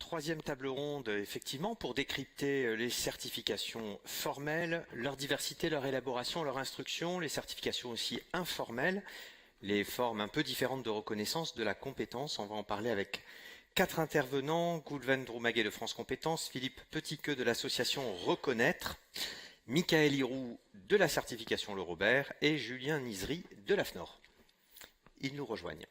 troisième table ronde, effectivement, pour décrypter les certifications formelles, leur diversité, leur élaboration, leur instruction, les certifications aussi informelles, les formes un peu différentes de reconnaissance de la compétence. On va en parler avec 4 intervenants: Goulven Droumaguet de France Compétences, Philippe Petitqueux de l'association Reconnaître, Michael Hiroux de la certification Le Robert et Julien Nizery de l'AFNOR. Ils nous rejoignent.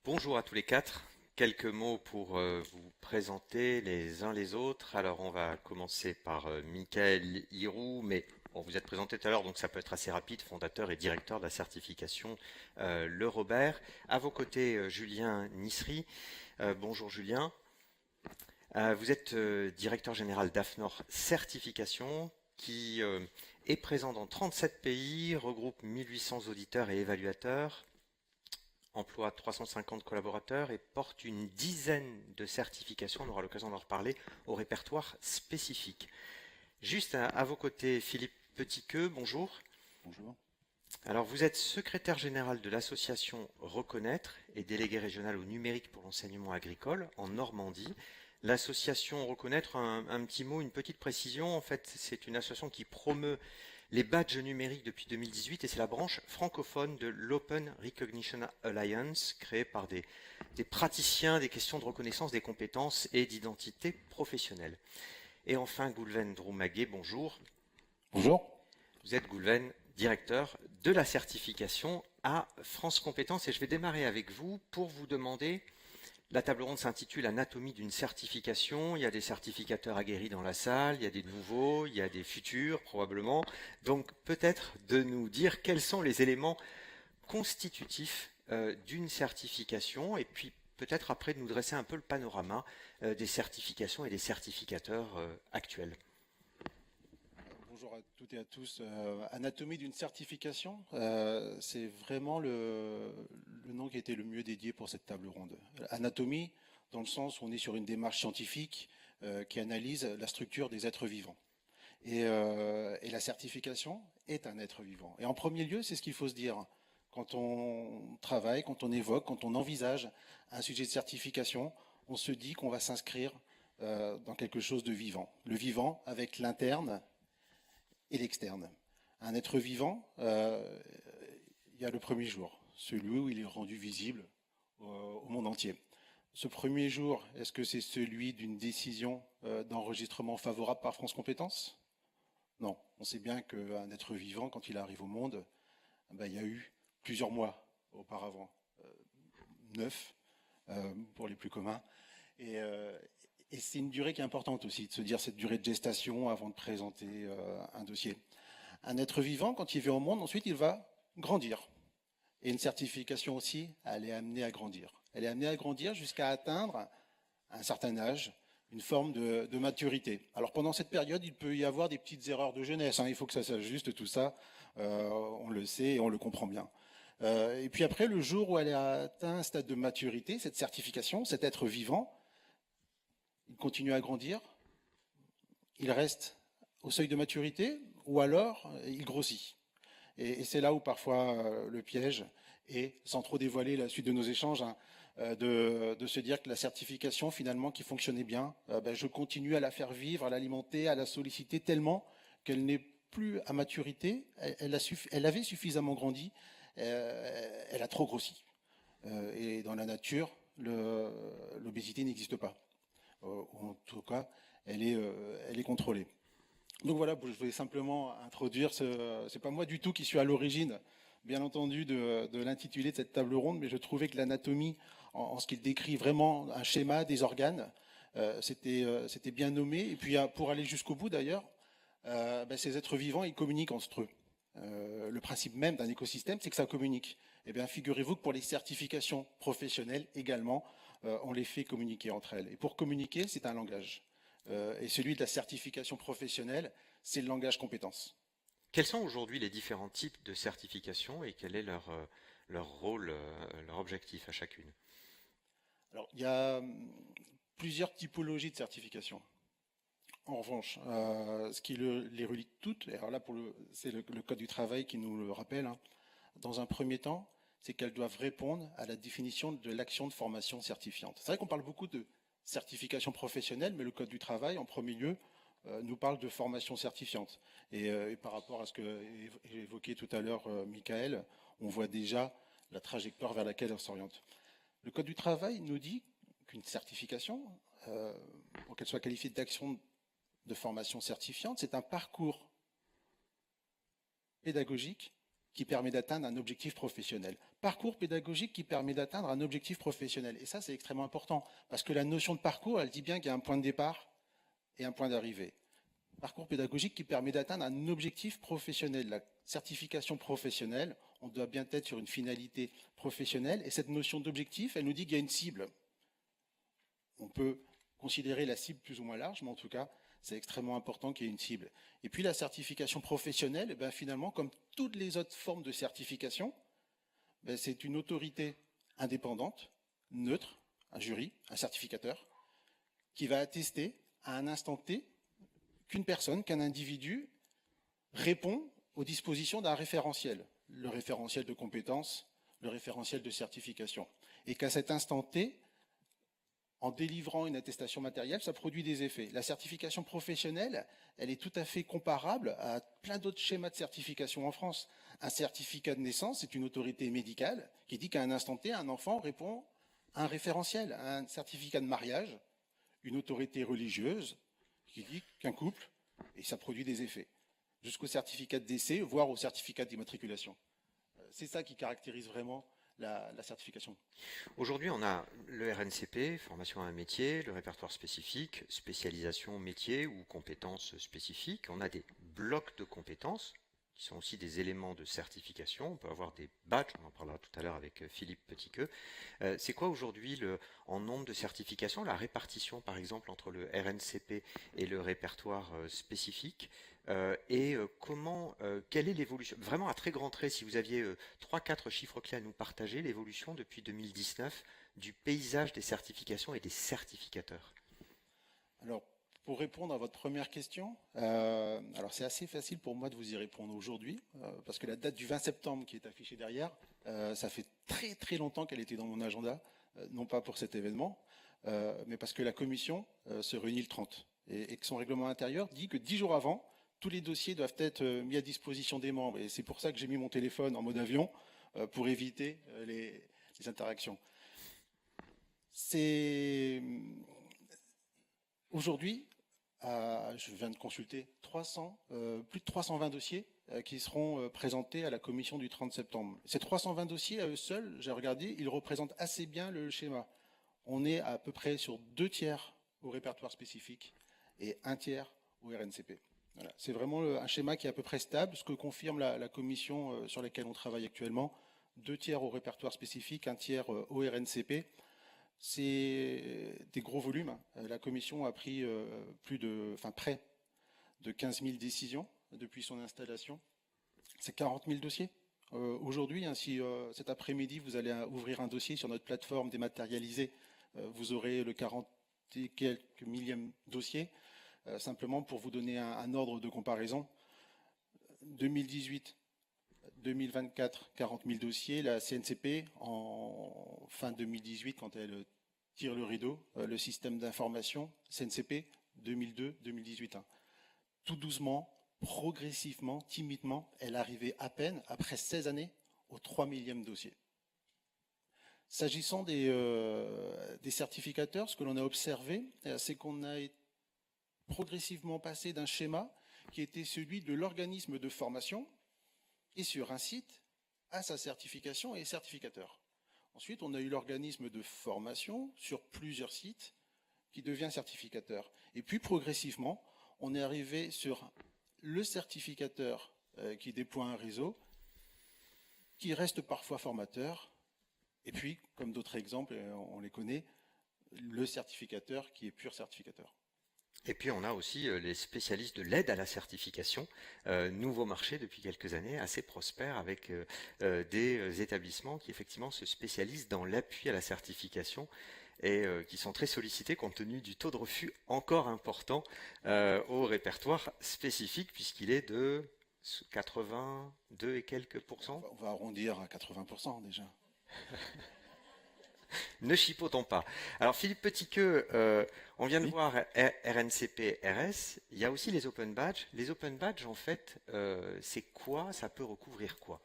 Bonjour à tous les quatre. Quelques mots pour vous présenter les uns les autres. Alors on va commencer par Michael Hiroux, mais bon, vous êtes présenté tout à l'heure, donc ça peut être assez rapide, fondateur et directeur de la certification Le Robert. À vos côtés, Julien Nizery. Bonjour Julien. Vous êtes directeur général d'AFNOR Certification, qui est présent dans 37 pays, regroupe 1800 auditeurs et évaluateurs, emploie 350 collaborateurs et porte une dizaine de certifications, on aura l'occasion d'en reparler, au répertoire spécifique. Juste à vos côtés, Philippe Petitqueux, bonjour. Bonjour. Alors vous êtes secrétaire général de l'association Reconnaître et délégué régional au numérique pour l'enseignement agricole en Normandie. L'association Reconnaître, un petit mot, une petite précision, en fait c'est une association qui promeut les badges numériques depuis 2018 et c'est la branche francophone de l'Open Recognition Alliance, créée par des praticiens des questions de reconnaissance des compétences et d'identité professionnelle. Et enfin, Goulven Droumaguet, bonjour. Bonjour. Vous êtes, Goulven, directeur de la certification à France Compétences et je vais démarrer avec vous pour vous demander. La table ronde s'intitule Anatomie d'une certification. Il y a des certificateurs aguerris dans la salle, il y a des nouveaux, il y a des futurs probablement. Donc peut-être de nous dire quels sont les éléments constitutifs d'une certification et puis peut-être après de nous dresser un peu le panorama des certifications et des certificateurs actuels. Bonjour à toutes et à tous. Anatomie d'une certification, c'est vraiment le nom qui a été le mieux dédié pour cette table ronde. Anatomie, dans le sens où on est sur une démarche scientifique qui analyse la structure des êtres vivants. Et la certification est un être vivant. Et en premier lieu, c'est ce qu'il faut se dire. Quand on travaille, quand on évoque, quand on envisage un sujet de certification, on se dit qu'on va s'inscrire dans quelque chose de vivant. Le vivant avec l'interne et l'externe. Un être vivant, il y a le premier jour, celui où il est rendu visible au monde entier. Ce premier jour, est-ce que c'est celui d'une décision d'enregistrement favorable par France Compétences? Non. On sait bien qu'un être vivant, quand il arrive au monde, il y a eu plusieurs mois auparavant, 9 pour les plus communs. Et c'est une durée qui est importante aussi, de se dire cette durée de gestation avant de présenter un dossier. Un être vivant, quand il vient au monde, ensuite, il va grandir. Et une certification aussi, elle est amenée à grandir. Elle est amenée à grandir jusqu'à atteindre un certain âge, une forme de maturité. Alors pendant cette période, il peut y avoir des petites erreurs de jeunesse. Il faut que ça s'ajuste, tout ça. On le sait et on le comprend bien. Et puis après, le jour où elle a atteint un stade de maturité, cette certification, cet être vivant, il continue à grandir, il reste au seuil de maturité, ou alors il grossit. Et c'est là où parfois le piège est, sans trop dévoiler la suite de nos échanges, de se dire que la certification finalement qui fonctionnait bien, je continue à la faire vivre, à l'alimenter, à la solliciter tellement qu'elle n'est plus à maturité, elle avait suffisamment grandi, elle a trop grossi. Et dans la nature, l'obésité n'existe pas. En tout cas, elle est contrôlée. Donc voilà, je voulais simplement introduire, c'est pas moi du tout qui suis à l'origine, bien entendu, de l'intitulé de cette table ronde, mais je trouvais que l'anatomie, en ce qu'il décrit vraiment un schéma des organes, c'était bien nommé. Et puis pour aller jusqu'au bout d'ailleurs, ces êtres vivants, ils communiquent entre eux. Le principe même d'un écosystème, c'est que ça communique. Eh bien, figurez-vous que pour les certifications professionnelles également, on les fait communiquer entre elles. Et pour communiquer, c'est un langage. Et celui de la certification professionnelle, c'est le langage compétence. Quels sont aujourd'hui les différents types de certifications et quelle est leur rôle, leur objectif à chacune. Alors, il y a plusieurs typologies de certification. En revanche, ce qui les relie toutes, et alors là, c'est le Code du travail qui nous le rappelle, hein, dans un premier temps, c'est qu'elles doivent répondre à la définition de l'action de formation certifiante. C'est vrai qu'on parle beaucoup de certification professionnelle, mais le Code du travail, en premier lieu, nous parle de formation certifiante. Et par rapport à ce que évoqué tout à l'heure Michael, on voit déjà la trajectoire vers laquelle on s'oriente. Le Code du travail nous dit qu'une certification, pour qu'elle soit qualifiée d'action de formation certifiante, c'est un parcours pédagogique qui permet d'atteindre un objectif professionnel. Parcours pédagogique qui permet d'atteindre un objectif professionnel. Et ça, c'est extrêmement important, parce que la notion de parcours, elle dit bien qu'il y a un point de départ et un point d'arrivée. Parcours pédagogique qui permet d'atteindre un objectif professionnel. La certification professionnelle, on doit bien être sur une finalité professionnelle, et cette notion d'objectif, elle nous dit qu'il y a une cible. On peut considérer la cible plus ou moins large, mais en tout cas, c'est extrêmement important qu'il y ait une cible. Et puis la certification professionnelle, eh bien, finalement, comme toutes les autres formes de certification, ben, c'est une autorité indépendante, neutre, un jury, un certificateur, qui va attester à un instant T qu'une personne, qu'un individu répond aux dispositions d'un référentiel, le référentiel de compétences, le référentiel de certification. Et qu'à cet instant T, en délivrant une attestation matérielle, ça produit des effets. La certification professionnelle, elle est tout à fait comparable à plein d'autres schémas de certification en France. Un certificat de naissance, c'est une autorité médicale qui dit qu'à un instant T, un enfant répond à un référentiel. Un certificat de mariage, une autorité religieuse qui dit qu'un couple, et ça produit des effets. Jusqu'au certificat de décès, voire au certificat d'immatriculation. C'est ça qui caractérise vraiment la certification. Aujourd'hui, on a le RNCP, formation à un métier, le répertoire spécifique, spécialisation métier ou compétences spécifiques. On a des blocs de compétences qui sont aussi des éléments de certification. On peut avoir des badges, on en parlera tout à l'heure avec Philippe Petitqueux. C'est quoi aujourd'hui, en nombre de certifications, la répartition par exemple entre le RNCP et le répertoire spécifique quelle est l'évolution, vraiment à très grands traits, si vous aviez 3-4 chiffres clés à nous partager, l'évolution depuis 2019 du paysage des certifications et des certificateurs? Alors, pour répondre à votre première question, alors c'est assez facile pour moi de vous y répondre aujourd'hui, parce que la date du 20 septembre qui est affichée derrière, ça fait très très longtemps qu'elle était dans mon agenda, non pas pour cet événement, mais parce que la commission se réunit le 30, et que son règlement intérieur dit que 10 jours avant, tous les dossiers doivent être mis à disposition des membres, et c'est pour ça que j'ai mis mon téléphone en mode avion, pour éviter les interactions. C'est aujourd'hui, je viens de consulter plus de 320 dossiers qui seront présentés à la commission du 30 septembre. Ces 320 dossiers, à eux seuls, j'ai regardé, ils représentent assez bien le schéma. On est à peu près sur 2 tiers au répertoire spécifique et 1 tiers au RNCP. Voilà. C'est vraiment un schéma qui est à peu près stable, ce que confirme la commission sur laquelle on travaille actuellement. 2 tiers au répertoire spécifique, 1 tiers au RNCP. C'est des gros volumes. La commission a pris près de 15 000 décisions depuis son installation. C'est 40 000 dossiers. Aujourd'hui, si cet après-midi vous allez ouvrir un dossier sur notre plateforme dématérialisée, vous aurez le 40 et quelques millième dossier. Simplement pour vous donner un ordre de comparaison, 2018, 2024, 40 000 dossiers. La CNCP, en fin 2018, quand elle tire le rideau, le système d'information, CNCP, 2002-2018. Tout doucement, progressivement, timidement, elle arrivait à peine, après 16 années, au 3 millième dossier. S'agissant des certificateurs, ce que l'on a observé, c'est qu'on a progressivement passé d'un schéma qui était celui de l'organisme de formation et sur un site à sa certification et certificateur. Ensuite, on a eu l'organisme de formation sur plusieurs sites qui devient certificateur. Et puis progressivement, on est arrivé sur le certificateur qui déploie un réseau, qui reste parfois formateur, et puis, comme d'autres exemples, on les connaît, le certificateur qui est pur certificateur. Et puis on a aussi les spécialistes de l'aide à la certification, nouveau marché depuis quelques années, assez prospère avec des établissements qui effectivement se spécialisent dans l'appui à la certification et qui sont très sollicités compte tenu du taux de refus encore important au répertoire spécifique puisqu'il est de 82 et quelques pourcents. On va arrondir à 80% déjà. Ne chipotons pas. Alors Philippe Petitqueux, on vient de Oui. voir RNCP, RS, il y a aussi les open badges. Les open badges, en fait, c'est quoi? Ça peut recouvrir quoi?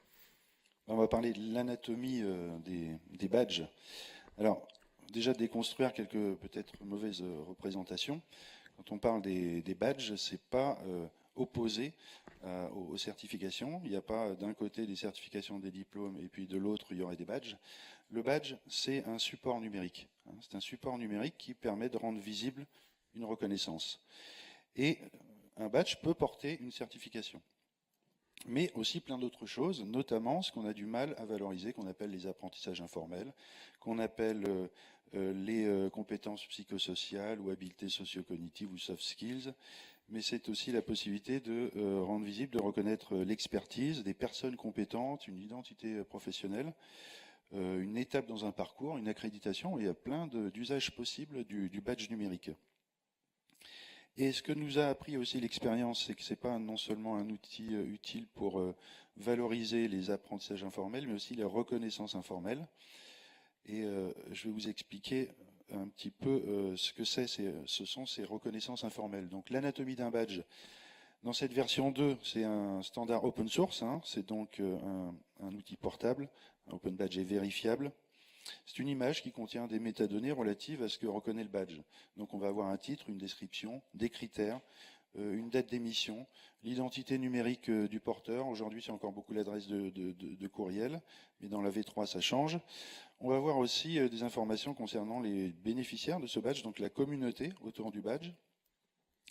On va parler de l'anatomie des badges. Alors, déjà déconstruire quelques peut-être mauvaises représentations. Quand on parle des badges, c'est pas opposé aux certifications. Il n'y a pas d'un côté des certifications des diplômes et puis de l'autre il y aurait des badges. Le badge, c'est un support numérique. C'est un support numérique qui permet de rendre visible une reconnaissance. Et un badge peut porter une certification. Mais aussi plein d'autres choses, notamment ce qu'on a du mal à valoriser, qu'on appelle les apprentissages informels, qu'on appelle les compétences psychosociales ou habiletés socio-cognitives ou soft skills. Mais c'est aussi la possibilité de rendre visible, de reconnaître l'expertise des personnes compétentes, une identité professionnelle, une étape dans un parcours, une accréditation. Il y a plein d'usages possibles du badge numérique. Et ce que nous a appris aussi l'expérience, c'est que ce n'est pas non seulement un outil utile pour valoriser les apprentissages informels, mais aussi les reconnaissances informelles. Et je vais vous expliquer un petit peu ce que ce sont ces reconnaissances informelles. Donc l'anatomie d'un badge, dans cette version 2, c'est un standard open source, c'est donc un outil portable. Un open badge est vérifiable. C'est une image qui contient des métadonnées relatives à ce que reconnaît le badge. Donc on va avoir un titre, une description, des critères, une date d'émission, l'identité numérique du porteur. Aujourd'hui, c'est encore beaucoup l'adresse de courriel, mais dans la V3, ça change. On va avoir aussi des informations concernant les bénéficiaires de ce badge, donc la communauté autour du badge.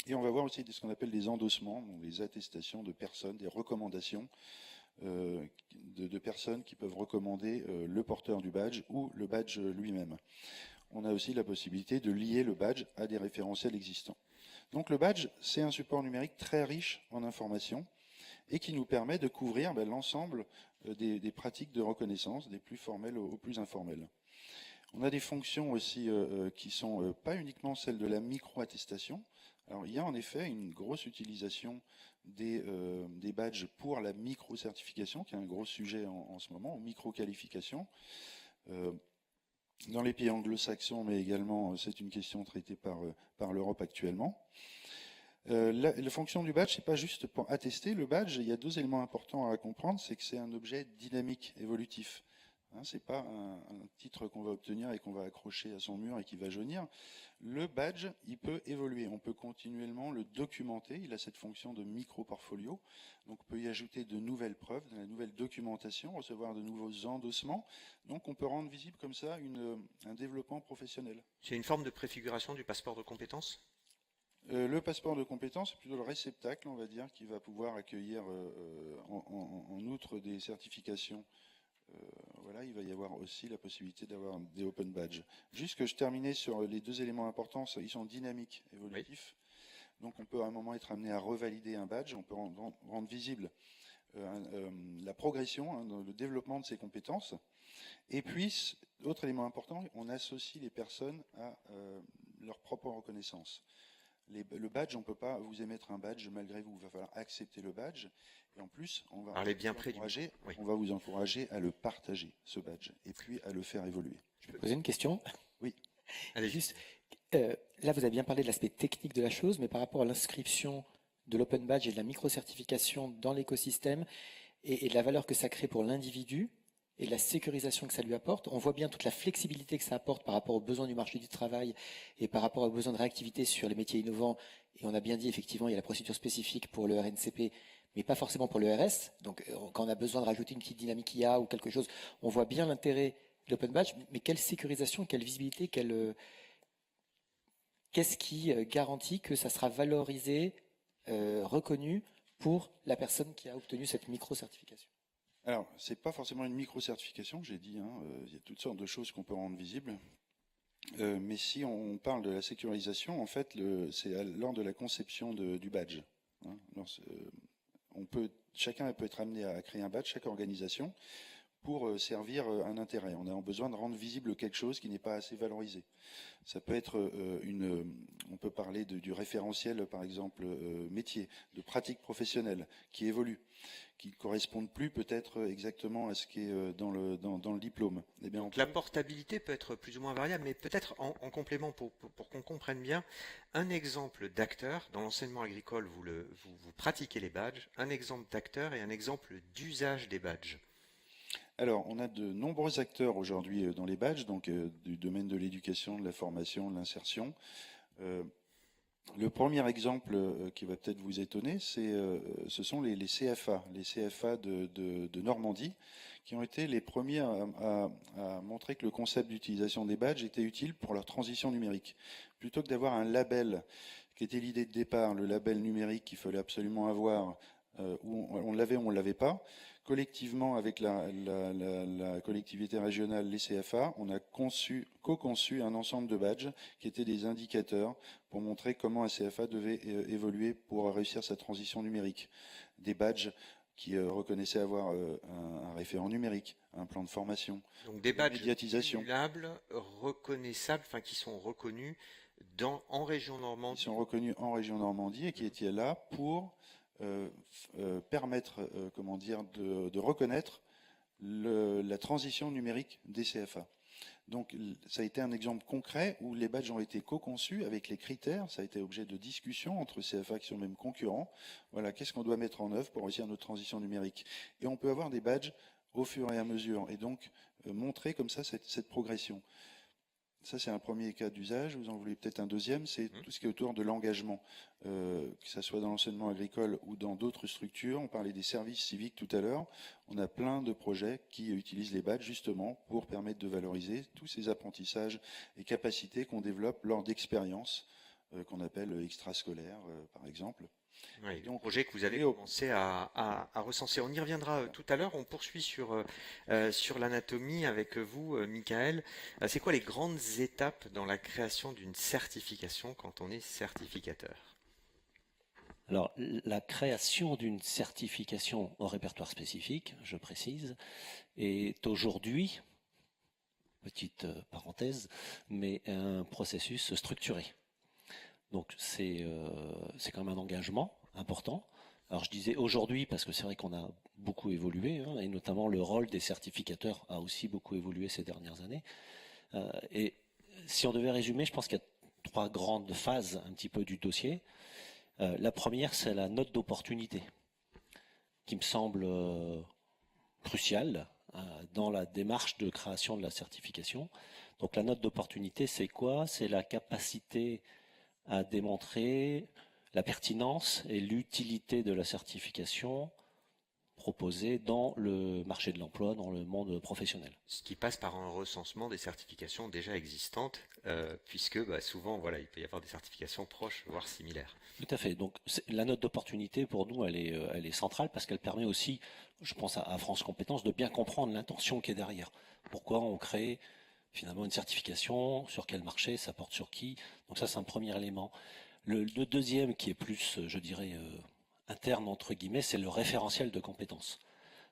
Et on va voir aussi ce qu'on appelle des endossements, donc des attestations de personnes, des recommandations de personnes qui peuvent recommander le porteur du badge ou le badge lui-même. On a aussi la possibilité de lier le badge à des référentiels existants. Donc le badge, c'est un support numérique très riche en informations et qui nous permet de couvrir l'ensemble des pratiques de reconnaissance, des plus formelles aux plus informelles. On a des fonctions aussi qui sont pas uniquement celles de la micro-attestation. Alors il y a en effet une grosse utilisation des badges pour la micro-certification, qui est un gros sujet en ce moment, ou micro-qualification. Dans les pays anglo-saxons, mais également c'est une question traitée par l'Europe actuellement. La fonction du badge, c'est pas juste pour attester. Le badge, il y a deux éléments importants à comprendre, c'est que c'est un objet dynamique, évolutif. C'est pas un titre qu'on va obtenir et qu'on va accrocher à son mur et qui va jaunir. Le badge, il peut évoluer. On peut continuellement le documenter. Il a cette fonction de micro-portfolio. Donc, on peut y ajouter de nouvelles preuves, de la nouvelle documentation, recevoir de nouveaux endossements. Donc, on peut rendre visible comme ça un développement professionnel. C'est une forme de préfiguration du passeport de compétences? Le passeport de compétences, c'est plutôt le réceptacle, on va dire, qui va pouvoir accueillir en outre des certifications. Voilà, il va y avoir aussi la possibilité d'avoir des open badges. Juste que je terminais sur les deux éléments importants, ils sont dynamiques, évolutifs. Oui. Donc on peut à un moment être amené à revalider un badge, on peut rendre visible la progression, le développement de ses compétences. Et puis, autre élément important, on associe les personnes à leur propre reconnaissance. Le badge, on ne peut pas vous émettre un badge malgré vous. Il va falloir accepter le badge. Et en plus, on va vous encourager à le partager, ce badge, et puis à le faire évoluer. Je peux poser une question? Oui. Allez. Juste, là, vous avez bien parlé de l'aspect technique de la chose, mais par rapport à l'inscription de l'open badge et de la micro-certification dans l'écosystème et de la valeur que ça crée pour l'individu, et la sécurisation que ça lui apporte, on voit bien toute la flexibilité que ça apporte par rapport aux besoins du marché du travail et par rapport aux besoins de réactivité sur les métiers innovants. Et on a bien dit, effectivement, il y a la procédure spécifique pour le RNCP, mais pas forcément pour le RS. Donc, quand on a besoin de rajouter une petite dynamique IA ou quelque chose, on voit bien l'intérêt de l'open badge. Mais quelle sécurisation, quelle visibilité, qu'est-ce qui garantit que ça sera valorisé, reconnu pour la personne qui a obtenu cette micro-certification? Alors, ce n'est pas forcément une micro-certification, j'ai dit, il y a toutes sortes de choses qu'on peut rendre visibles. Mais si on parle de la sécurisation, en fait, c'est lors de la conception du badge. Hein. Chacun peut être amené à créer un badge, chaque organisation, pour servir un intérêt. On a besoin de rendre visible quelque chose qui n'est pas assez valorisé. Ça peut être on peut parler du référentiel, par exemple, métier, de pratique professionnelle, qui évolue, qui ne correspondent plus peut-être exactement à ce qui est dans le diplôme. Eh bien, Donc la portabilité peut être plus ou moins variable, mais peut-être en complément, pour qu'on comprenne bien, un exemple d'acteur, dans l'enseignement agricole, vous pratiquez les badges, un exemple d'acteur et un exemple d'usage des badges. Alors, on a de nombreux acteurs aujourd'hui dans les badges, donc du domaine de l'éducation, de la formation, de l'insertion. Le premier exemple qui va peut-être vous étonner, ce sont les CFA, les CFA de Normandie, qui ont été les premiers à montrer que le concept d'utilisation des badges était utile pour leur transition numérique. Plutôt que d'avoir un label, qui était l'idée de départ, le label numérique qu'il fallait absolument avoir, où on l'avait ou on ne l'avait pas, collectivement avec la collectivité régionale, les CFA, on a co-conçu un ensemble de badges qui étaient des indicateurs pour montrer comment un CFA devait évoluer pour réussir sa transition numérique. Des badges qui reconnaissaient avoir un référent numérique, un plan de formation, donc des badges médiatisation, simulables, reconnaissables, enfin qui sont reconnus en région Normandie. Qui sont reconnus en région Normandie et qui étaient là pour permettre, comment dire, de reconnaître la transition numérique des CFA. Donc ça a été un exemple concret où les badges ont été co-conçus avec les critères, ça a été objet de discussion entre CFA qui sont même concurrents. Voilà, qu'est-ce qu'on doit mettre en œuvre pour réussir notre transition numérique. Et on peut avoir des badges au fur et à mesure et donc montrer comme ça cette progression. Ça, c'est un premier cas d'usage. Vous en voulez peut-être un deuxième, c'est tout ce qui est autour de l'engagement, que ce soit dans l'enseignement agricole ou dans d'autres structures. On parlait des services civiques tout à l'heure. On a plein de projets qui utilisent les badges justement pour permettre de valoriser tous ces apprentissages et capacités qu'on développe lors d'expériences qu'on appelle extrascolaires, par exemple. Oui, donc, projet que vous avez commencé à recenser. On y reviendra tout à l'heure. On poursuit sur l'anatomie avec vous, Michael. C'est quoi les grandes étapes dans la création d'une certification quand on est certificateur? Alors, la création d'une certification au répertoire spécifique, je précise, est aujourd'hui, petite parenthèse, mais un processus structuré. Donc c'est quand même un engagement important. Alors je disais aujourd'hui parce que c'est vrai qu'on a beaucoup évolué, hein, et notamment le rôle des certificateurs a aussi beaucoup évolué ces dernières années. Et si on devait résumer, je pense qu'il y a 3 grandes phases un petit peu du dossier. La première, c'est la note d'opportunité, qui me semble cruciale dans la démarche de création de la certification. Donc la note d'opportunité, c'est quoi? C'est la capacité à démontrer la pertinence et l'utilité de la certification proposée dans le marché de l'emploi, dans le monde professionnel. Ce qui passe par un recensement des certifications déjà existantes, puisque souvent, voilà, il peut y avoir des certifications proches, voire similaires. Tout à fait. Donc la note d'opportunité, pour nous, elle est centrale parce qu'elle permet aussi, je pense à France Compétences, de bien comprendre l'intention qui est derrière. Pourquoi on crée finalement une certification, sur quel marché, ça porte sur qui. Donc ça, c'est un premier élément. Le deuxième, qui est plus, je dirais, interne, entre guillemets, c'est le référentiel de compétences.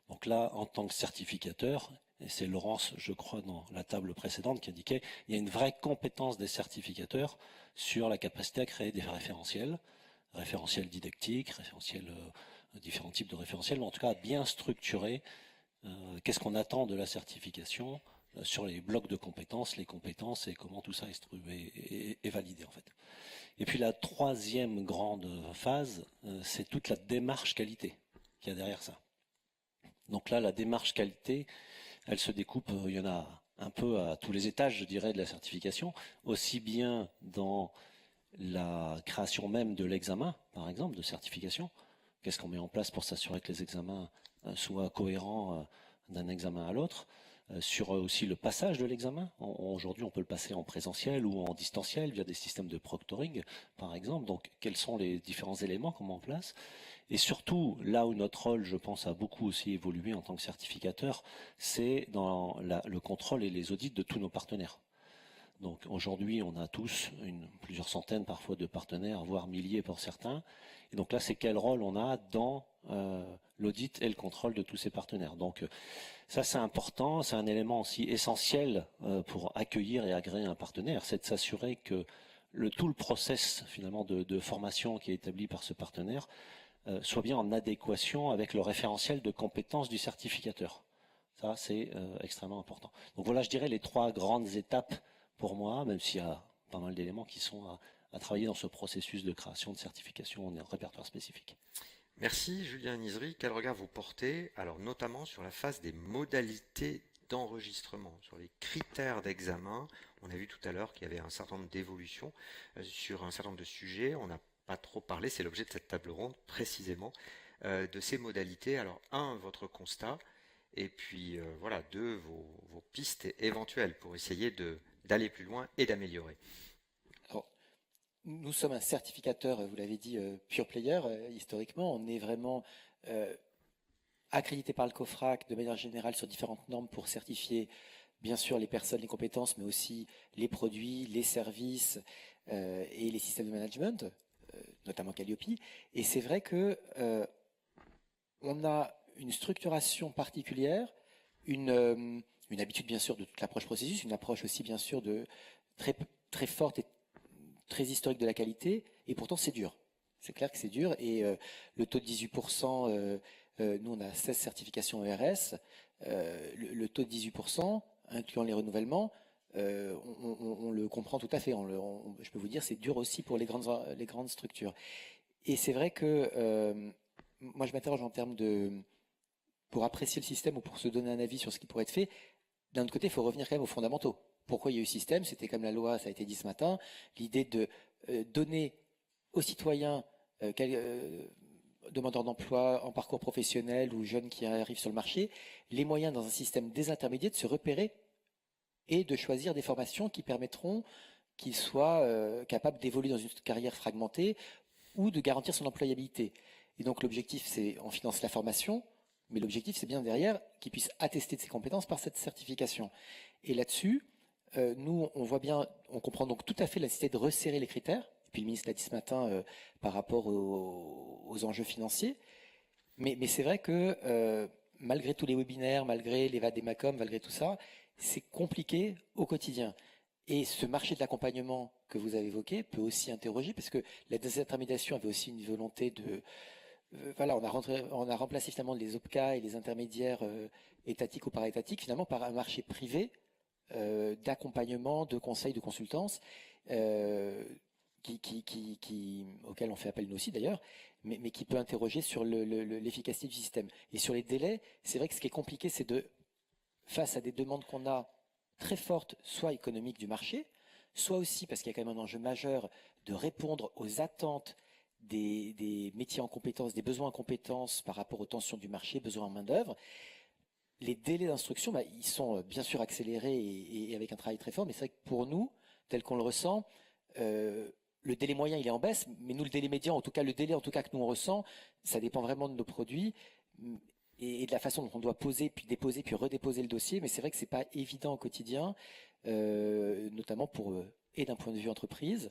Donc là, en tant que certificateur, et c'est Laurence, je crois, dans la table précédente qui indiquait, il y a une vraie compétence des certificateurs sur la capacité à créer des référentiels didactiques, différents types de référentiels, mais en tout cas à bien structurer qu'est-ce qu'on attend de la certification sur les blocs de compétences, les compétences et comment tout ça est validé en fait. Et puis la troisième grande phase, c'est toute la démarche qualité qu'il y a derrière ça. Donc là, la démarche qualité, elle se découpe, il y en a un peu à tous les étages, je dirais, de la certification, aussi bien dans la création même de l'examen, par exemple, de certification. Qu'est-ce qu'on met en place pour s'assurer que les examens soient cohérents d'un examen à l'autre, sur aussi le passage de l'examen. Aujourd'hui, on peut le passer en présentiel ou en distanciel via des systèmes de proctoring, par exemple. Donc, quels sont les différents éléments qu'on met en place? Et surtout, là où notre rôle, je pense, a beaucoup aussi évolué en tant que certificateur, c'est dans le contrôle et les audits de tous nos partenaires. Donc aujourd'hui, on a tous plusieurs centaines parfois de partenaires, voire milliers pour certains. Et donc là, c'est quel rôle on a dans l'audit et le contrôle de tous ces partenaires. Donc ça, c'est important, c'est un élément aussi essentiel pour accueillir et agréer un partenaire, c'est de s'assurer que tout le process finalement de formation qui est établi par ce partenaire soit bien en adéquation avec le référentiel de compétences du certificateur. Ça, c'est extrêmement important. Donc voilà, je dirais les 3 grandes étapes pour moi, même s'il y a pas mal d'éléments qui sont à travailler dans ce processus de création de certification en répertoire spécifique. Merci Julien Nizri. Quel regard vous portez, alors notamment sur la phase des modalités d'enregistrement, sur les critères d'examen? On a vu tout à l'heure qu'il y avait un certain nombre d'évolutions sur un certain nombre de sujets. On n'a pas trop parlé, c'est l'objet de cette table ronde précisément, de ces modalités. Alors votre constat, et puis voilà, 2, vos pistes éventuelles pour essayer d'aller plus loin et d'améliorer. Nous sommes un certificateur, vous l'avez dit, pure player. Historiquement, on est vraiment accrédité par le COFRAC de manière générale sur différentes normes pour certifier, bien sûr, les personnes, les compétences, mais aussi les produits, les services et les systèmes de management, notamment Calliope. Et c'est vrai que on a une structuration particulière, une habitude, bien sûr, de toute l'approche processus, une approche aussi, bien sûr, de très forte et très historique de la qualité, et pourtant c'est dur. C'est clair que c'est dur, et le taux de 18%, nous on a 16 certifications ERS, le taux de 18%, incluant les renouvellements, on le comprend tout à fait. Je peux vous dire, c'est dur aussi pour les grandes structures. Et c'est vrai que moi je m'interroge en termes pour apprécier le système ou pour se donner un avis sur ce qui pourrait être fait. D'un autre côté, il faut revenir quand même aux fondamentaux. Pourquoi il y a eu système? C'était comme la loi, ça a été dit ce matin, l'idée de donner aux citoyens, demandeurs d'emploi en parcours professionnel ou jeunes qui arrivent sur le marché, les moyens dans un système désintermédié de se repérer et de choisir des formations qui permettront qu'ils soient capables d'évoluer dans une carrière fragmentée ou de garantir son employabilité. Et donc l'objectif, c'est on finance la formation, mais l'objectif, c'est bien derrière qu'ils puissent attester de ses compétences par cette certification. Et là-dessus, nous, on voit bien, on comprend donc tout à fait la nécessité de resserrer les critères. Et puis le ministre l'a dit ce matin par rapport aux enjeux financiers. Mais c'est vrai que malgré tous les webinaires, malgré les VADEMACOM, malgré tout ça, c'est compliqué au quotidien. Et ce marché de l'accompagnement que vous avez évoqué peut aussi interroger, parce que la désintermédiation avait aussi une volonté de... voilà, on a remplacé finalement les OPCA et les intermédiaires étatiques ou paraétatiques finalement par un marché privé d'accompagnement, de conseils, de consultance, auquel on fait appel nous aussi d'ailleurs, mais qui peut interroger sur l'efficacité du système. Et sur les délais, c'est vrai que ce qui est compliqué, c'est face à des demandes qu'on a très fortes, soit économiques du marché, soit aussi, parce qu'il y a quand même un enjeu majeur, de répondre aux attentes des métiers en compétences, des besoins en compétences par rapport aux tensions du marché, besoins en main-d'œuvre. Les délais d'instruction, ils sont bien sûr accélérés et avec un travail très fort, mais c'est vrai que pour nous, tel qu'on le ressent, le délai moyen il est en baisse, mais nous le délai médian, en tout cas le délai en tout cas que nous on ressent, ça dépend vraiment de nos produits et de la façon dont on doit poser, puis déposer, puis redéposer le dossier, mais c'est vrai que c'est pas évident au quotidien, notamment et d'un point de vue entreprise,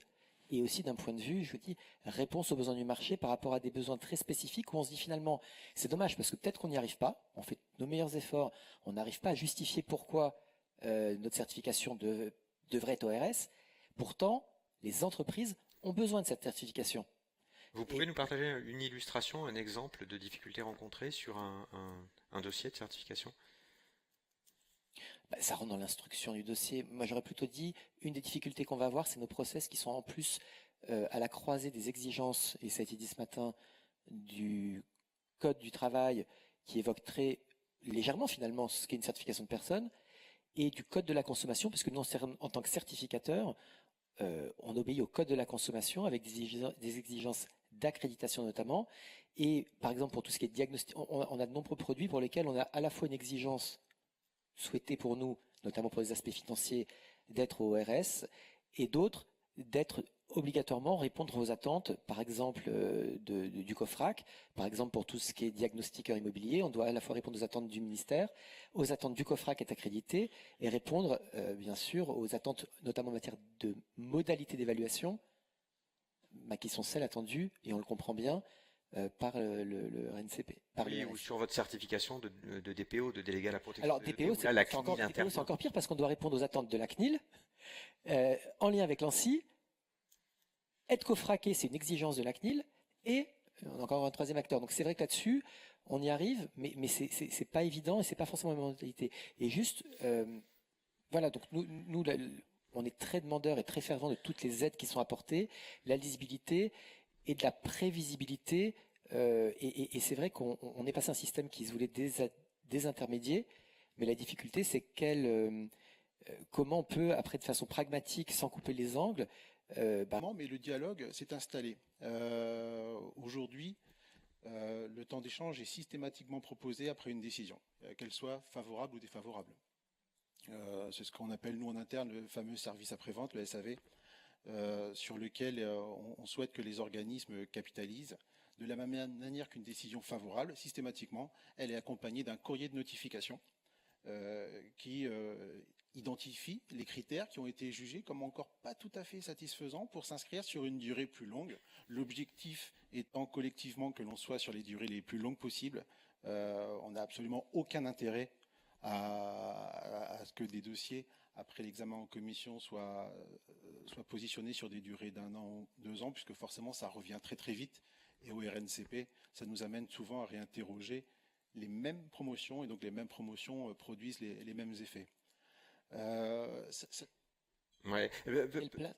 et aussi d'un point de vue, je vous dis, réponse aux besoins du marché par rapport à des besoins très spécifiques où on se dit finalement, c'est dommage parce que peut-être qu'on n'y arrive pas, on fait nos meilleurs efforts, on n'arrive pas à justifier pourquoi notre certification devrait être ORS. Pourtant, les entreprises ont besoin de cette certification. Vous pouvez nous partager une illustration, un exemple de difficulté rencontrée sur un dossier de certification? Ça rentre dans l'instruction du dossier. Moi, j'aurais plutôt dit, une des difficultés qu'on va avoir, c'est nos process qui sont en plus à la croisée des exigences, et ça a été dit ce matin, du Code du travail, qui évoque très légèrement finalement ce qu'est une certification de personne, et du Code de la consommation, parce que nous, en tant que certificateur, on obéit au Code de la consommation avec des exigences d'accréditation notamment, et par exemple pour tout ce qui est diagnostic, on a de nombreux produits pour lesquels on a à la fois une exigence souhaité pour nous, notamment pour les aspects financiers, d'être au RS, et d'autres d'être obligatoirement répondre aux attentes, par exemple du COFRAC, par exemple pour tout ce qui est diagnostiqueur immobilier, on doit à la fois répondre aux attentes du ministère, aux attentes du COFRAC qui est accrédité, et répondre bien sûr aux attentes notamment en matière de modalités d'évaluation, bah, qui sont celles attendues, et on le comprend bien, par le RNCP. Par Oui, le ou RNCP. sur votre certification de DPO, de délégué à la protection Alors des données, DPO, où là, la c'est CNIL encore, DPO, c'est intervient. encore pire parce qu'on doit répondre aux attentes de la CNIL, en lien avec l'ANSSI. Être cofraqué, c'est une exigence de la CNIL, et on a encore un troisième acteur. Donc c'est vrai que là-dessus, on y arrive, mais c'est pas évident et c'est pas forcément la mentalité. Et juste, voilà, donc nous on est très demandeurs et très fervents de toutes les aides qui sont apportées, la lisibilité et de la prévisibilité. Et c'est vrai qu'on est passé à un système qui se voulait désintermédier, mais la difficulté, c'est comment on peut, après de façon pragmatique, sans couper les angles, Mais le dialogue s'est installé. Aujourd'hui, le temps d'échange est systématiquement proposé après une décision, qu'elle soit favorable ou défavorable. C'est ce qu'on appelle, nous en interne, le fameux service après-vente, le SAV, sur lequel on souhaite que les organismes capitalisent. De la même manière qu'une décision favorable, systématiquement, elle est accompagnée d'un courrier de notification qui identifie les critères qui ont été jugés comme encore pas tout à fait satisfaisants pour s'inscrire sur une durée plus longue. L'objectif étant collectivement que l'on soit sur les durées les plus longues possibles. On n'a absolument aucun intérêt à ce que des dossiers, après l'examen en commission, soient positionnés sur des durées d'1 an ou 2 ans, puisque forcément ça revient très très vite. Et au RNCP, ça nous amène souvent à réinterroger les mêmes promotions, et donc les mêmes promotions produisent les mêmes effets. Ouais. quelle place,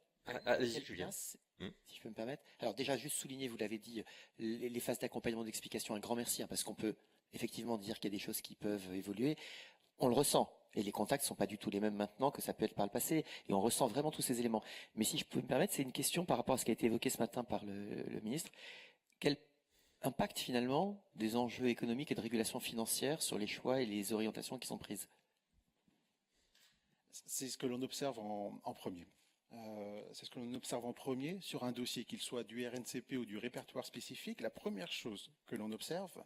Allez-y, quelle Julien. place, si je peux me permettre. Alors déjà, juste souligner, vous l'avez dit, les phases d'accompagnement d'explication, un grand merci, hein, parce qu'on peut effectivement dire qu'il y a des choses qui peuvent évoluer. On le ressent. Et les contacts sont pas du tout les mêmes maintenant que ça peut être par le passé. Et on ressent vraiment tous ces éléments. Mais si je peux me permettre, c'est une question par rapport à ce qui a été évoqué ce matin par le ministre. Quel impact finalement des enjeux économiques et de régulation financière sur les choix et les orientations qui sont prises? C'est ce que l'on observe en premier. C'est ce que l'on observe en premier sur un dossier, qu'il soit du RNCP ou du répertoire spécifique. La première chose que l'on observe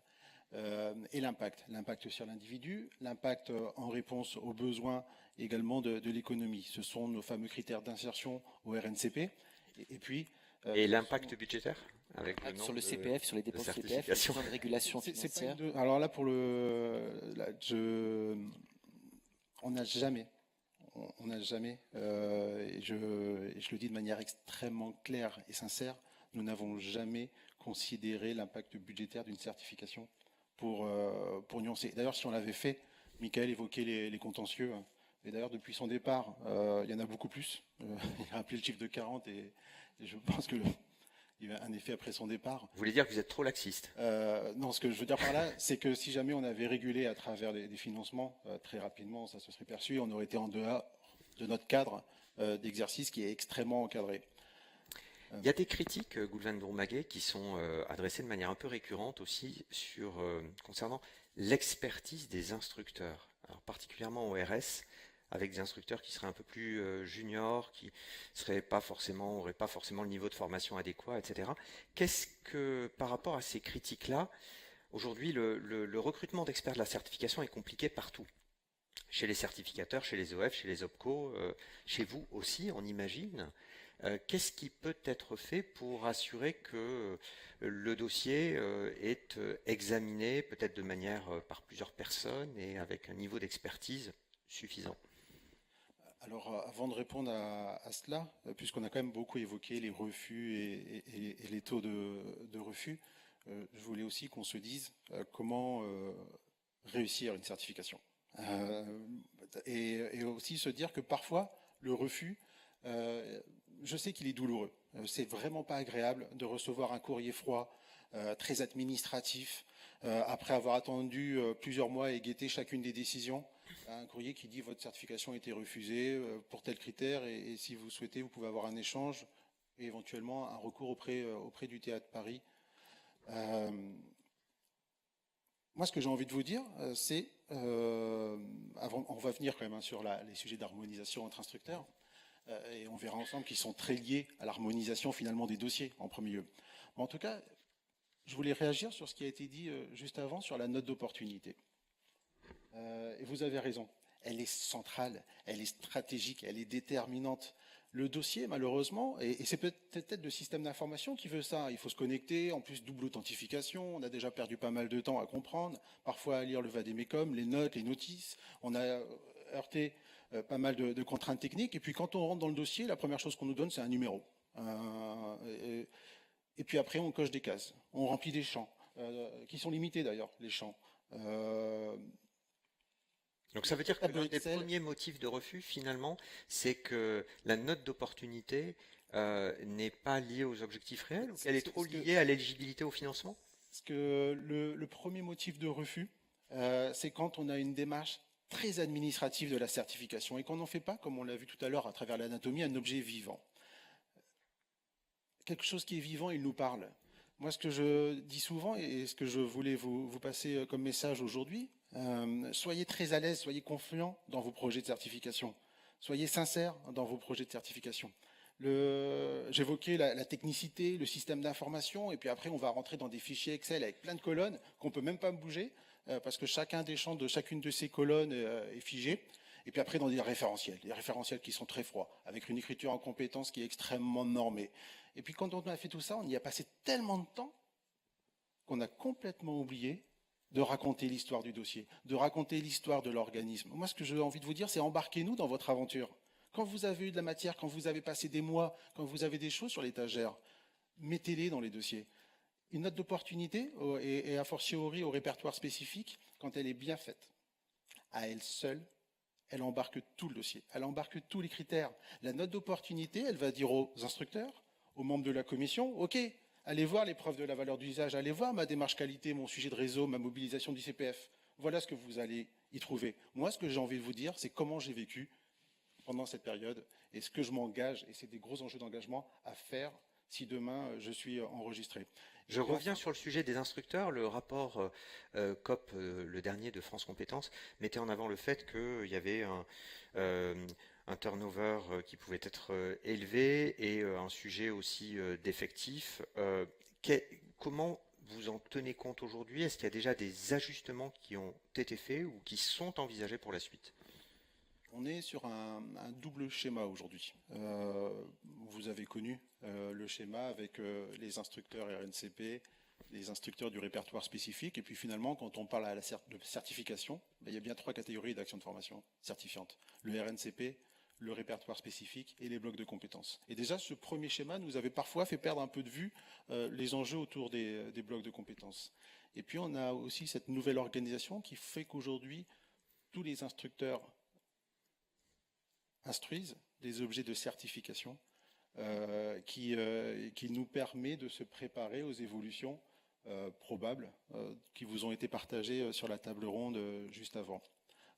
est l'impact. L'impact sur l'individu, l'impact en réponse aux besoins également de l'économie. Ce sont nos fameux critères d'insertion au RNCP. Et puis... Et l'impact budgétaire avec le Sur le nombre CPF, sur les dépenses CPF, les certifications. besoins de régulation c'est pas financière. alors là, pour on n'a jamais, et je le dis de manière extrêmement claire et sincère, nous n'avons jamais considéré l'impact budgétaire d'une certification pour nuancer. D'ailleurs, si on l'avait fait, Michael évoquait les contentieux, hein. Et d'ailleurs, depuis son départ, il y en a beaucoup plus. Il a rappelé le chiffre de 40 et je pense que il y a un effet après son départ. Vous voulez dire que vous êtes trop laxiste? Non, ce que je veux dire par là, c'est que si jamais on avait régulé à travers des financements, très rapidement, ça se serait perçu, on aurait été en dehors de notre cadre d'exercice qui est extrêmement encadré. Il y a des critiques, Goulven Dourmaguet, qui sont adressées de manière un peu récurrente aussi concernant l'expertise des instructeurs. Alors particulièrement au RS, avec des instructeurs qui seraient un peu plus juniors, qui n'auraient pas forcément le niveau de formation adéquat, etc. Qu'est-ce que, par rapport à ces critiques-là, aujourd'hui, le recrutement d'experts de la certification est compliqué partout. Chez les certificateurs, chez les OF, chez les OPCO, chez vous aussi, on imagine. Qu'est-ce qui peut être fait pour assurer que le dossier est examiné peut-être de manière par plusieurs personnes et avec un niveau d'expertise suffisant? Alors, avant de répondre à cela, puisqu'on a quand même beaucoup évoqué les refus et les taux de refus, je voulais aussi qu'on se dise comment réussir une certification. Et aussi se dire que parfois, le refus, je sais qu'il est douloureux. C'est vraiment pas agréable de recevoir un courrier froid, très administratif, après avoir attendu plusieurs mois et guetté chacune des décisions. Un courrier qui dit votre certification a été refusée pour tel critère et si vous souhaitez, vous pouvez avoir un échange et éventuellement un recours auprès du Théâtre Paris. Moi, ce que j'ai envie de vous dire, c'est, on va venir quand même sur les sujets d'harmonisation entre instructeurs, et on verra ensemble qu'ils sont très liés à l'harmonisation finalement des dossiers en premier lieu. En tout cas, je voulais réagir sur ce qui a été dit juste avant sur la note d'opportunité. Et vous avez raison, elle est centrale, elle est stratégique, elle est déterminante. Le dossier, malheureusement, et c'est peut-être le système d'information qui veut ça, il faut se connecter, en plus double authentification, on a déjà perdu pas mal de temps à comprendre, parfois à lire le vademecum, les notes, les notices, on a heurté pas mal de contraintes techniques, et puis quand on rentre dans le dossier, la première chose qu'on nous donne, c'est un numéro. Et puis après, on coche des cases, on remplit des champs, qui sont limités d'ailleurs, les champs. Donc ça veut dire que Tableau l'un des Excel. premiers motifs de refus, finalement, c'est que la note d'opportunité n'est pas liée aux objectifs réels ou qu'elle est trop liée à l'éligibilité au financement? Parce que le premier motif de refus, c'est quand on a une démarche très administrative de la certification et qu'on n'en fait pas, comme on l'a vu tout à l'heure à travers l'anatomie, un objet vivant. Quelque chose qui est vivant, il nous parle. Moi, ce que je dis souvent et ce que je voulais vous passer comme message aujourd'hui, soyez très à l'aise, soyez confiants dans vos projets de certification. Soyez sincères dans vos projets de certification. J'évoquais la technicité, le système d'information, et puis après, on va rentrer dans des fichiers Excel avec plein de colonnes qu'on ne peut même pas bouger, parce que chacun des champs de chacune de ces colonnes est figé. Et puis après, dans des référentiels qui sont très froids, avec une écriture en compétences qui est extrêmement normée. Et puis quand on a fait tout ça, on y a passé tellement de temps qu'on a complètement oublié de raconter l'histoire du dossier, de raconter l'histoire de l'organisme. Moi, ce que j'ai envie de vous dire, c'est embarquez-nous dans votre aventure. Quand vous avez eu de la matière, quand vous avez passé des mois, quand vous avez des choses sur l'étagère, mettez-les dans les dossiers. Une note d'opportunité, et a fortiori au répertoire spécifique, quand elle est bien faite, à elle seule, elle embarque tout le dossier, elle embarque tous les critères. La note d'opportunité, elle va dire aux instructeurs, aux membres de la commission, ok, allez voir les preuves de la valeur d'usage, allez voir ma démarche qualité, mon sujet de réseau, ma mobilisation du CPF. Voilà ce que vous allez y trouver. Moi, ce que j'ai envie de vous dire, c'est comment j'ai vécu pendant cette période et ce que je m'engage, et c'est des gros enjeux d'engagement, à faire si demain je suis enregistré. Je reviens sur le sujet des instructeurs. Le rapport COP, le dernier de France Compétences, mettait en avant le fait qu'il y avait un turnover qui pouvait être élevé et un sujet aussi d'effectifs. Comment vous en tenez compte aujourd'hui? Est-ce qu'il y a déjà des ajustements qui ont été faits ou qui sont envisagés pour la suite? On est sur un double schéma aujourd'hui. Vous avez connu le schéma avec les instructeurs RNCP, les instructeurs du répertoire spécifique, et puis finalement, quand on parle de certification, il y a bien 3 catégories d'actions de formation certifiantes. Le RNCP, le répertoire spécifique et les blocs de compétences. Et déjà, ce premier schéma nous avait parfois fait perdre un peu de vue les enjeux autour des blocs de compétences. Et puis, on a aussi cette nouvelle organisation qui fait qu'aujourd'hui, tous les instructeurs instruisent des objets de certification qui nous permet de se préparer aux évolutions probables qui vous ont été partagées sur la table ronde juste avant.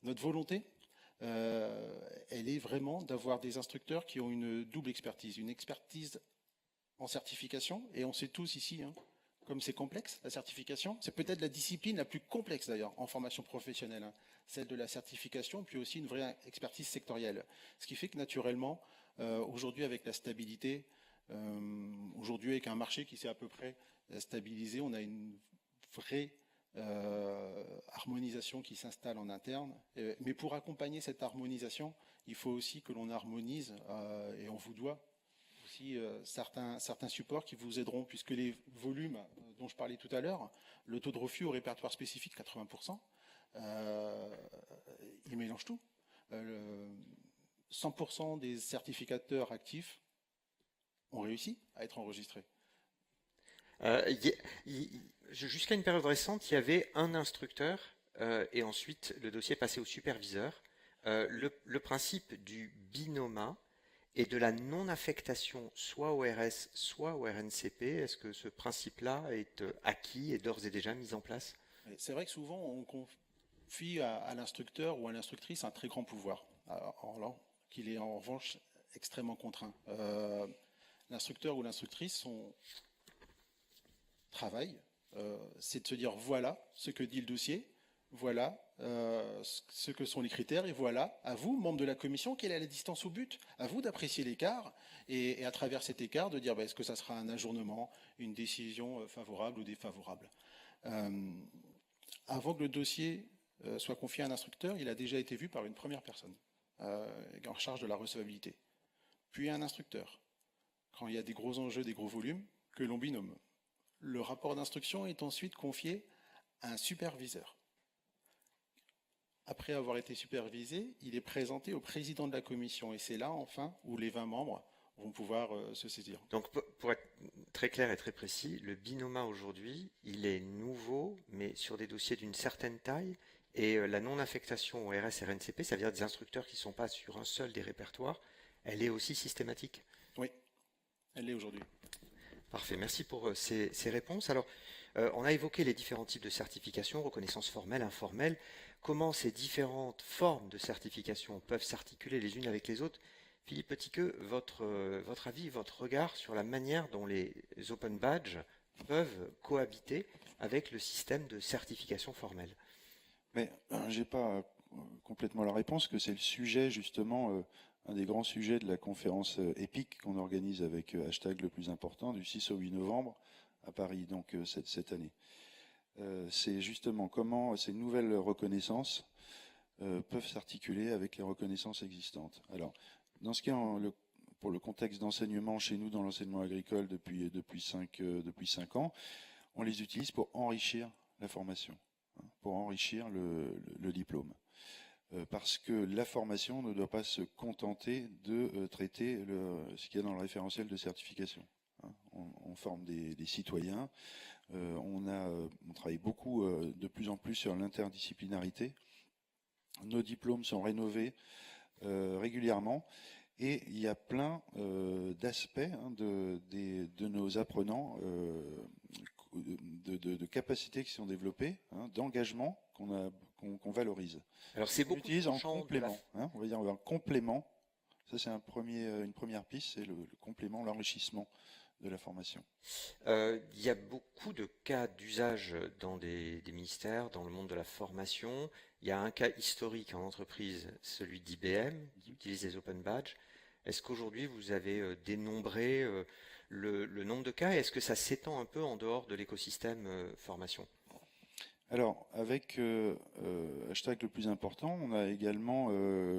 Notre volonté, elle est vraiment d'avoir des instructeurs qui ont une double expertise, une expertise en certification, et on sait tous ici, comme c'est complexe, la certification, c'est peut-être la discipline la plus complexe d'ailleurs en formation professionnelle, celle de la certification, puis aussi une vraie expertise sectorielle. Ce qui fait que naturellement, aujourd'hui avec la stabilité, aujourd'hui avec un marché qui s'est à peu près stabilisé, on a une vraie harmonisation qui s'installe en interne. Mais pour accompagner cette harmonisation, il faut aussi que l'on harmonise, et on vous doit aussi certains supports qui vous aideront, puisque les volumes dont je parlais tout à l'heure, le taux de refus au répertoire spécifique, 80%, il mélange tout. 100% des certificateurs actifs ont réussi à être enregistrés. Jusqu'à une période récente, il y avait un instructeur et ensuite le dossier passait au superviseur. Le principe du binômat et de la non-affectation soit au RS, soit au RNCP, est-ce que ce principe-là est acquis et d'ores et déjà mis en place? C'est vrai que souvent on confie à l'instructeur ou à l'instructrice un très grand pouvoir, alors qu'il est en revanche extrêmement contraint. L'instructeur ou l'instructrice, son travail, c'est de se dire voilà ce que dit le dossier, voilà ce que sont les critères, et voilà, à vous, membres de la commission, quelle est la distance au but. À vous d'apprécier l'écart, et à travers cet écart, de dire est-ce que ça sera un ajournement, une décision favorable ou défavorable. Avant que le dossier soit confié à un instructeur, il a déjà été vu par une première personne en charge de la recevabilité, puis un instructeur, quand il y a des gros enjeux, des gros volumes, que l'on binôme. Le rapport d'instruction est ensuite confié à un superviseur. Après avoir été supervisé, il est présenté au président de la commission, et c'est là, enfin, où les 20 membres vont pouvoir se saisir. Donc, pour être très clair et très précis, le binômat aujourd'hui, il est nouveau, mais sur des dossiers d'une certaine taille, et la non-affectation au RS-RNCP, ça veut dire des instructeurs qui ne sont pas sur un seul des répertoires, elle est aussi systématique. Oui, elle l'est aujourd'hui. Parfait, merci pour ces réponses. Alors, on a évoqué les différents types de certification, reconnaissance formelle, informelle. Comment ces différentes formes de certification peuvent s'articuler les unes avec les autres? Philippe Petitqueux, votre avis, votre regard sur la manière dont les open badges peuvent cohabiter avec le système de certification formelle? Mais j'ai pas complètement la réponse, que c'est le sujet justement, un des grands sujets de la conférence EPIC qu'on organise avec hashtag le plus important du 6 au 8 novembre à Paris, donc cette année. C'est justement comment ces nouvelles reconnaissances peuvent s'articuler avec les reconnaissances existantes. Alors, dans ce qui est pour le contexte d'enseignement chez nous dans l'enseignement agricole depuis 5 ans, on les utilise pour enrichir la formation, pour enrichir le diplôme. Parce que la formation ne doit pas se contenter de traiter ce qu'il y a dans le référentiel de certification. On forme des citoyens, on travaille beaucoup, de plus en plus sur l'interdisciplinarité. Nos diplômes sont rénovés régulièrement, et il y a plein d'aspects de nos apprenants, de capacités qui sont développées, d'engagement qu'on valorise. Alors c'est On beaucoup utilise en champs de complément. On va dire un complément. Ça, c'est une première piste, c'est le complément, l'enrichissement de la formation. Il y a beaucoup de cas d'usage dans des ministères, dans le monde de la formation. Il y a un cas historique en entreprise, celui d'IBM, qui utilise les open badges. Est-ce qu'aujourd'hui vous avez dénombré le nombre de cas, et est-ce que ça s'étend un peu en dehors de l'écosystème formation? Alors, avec hashtag le plus important, on a également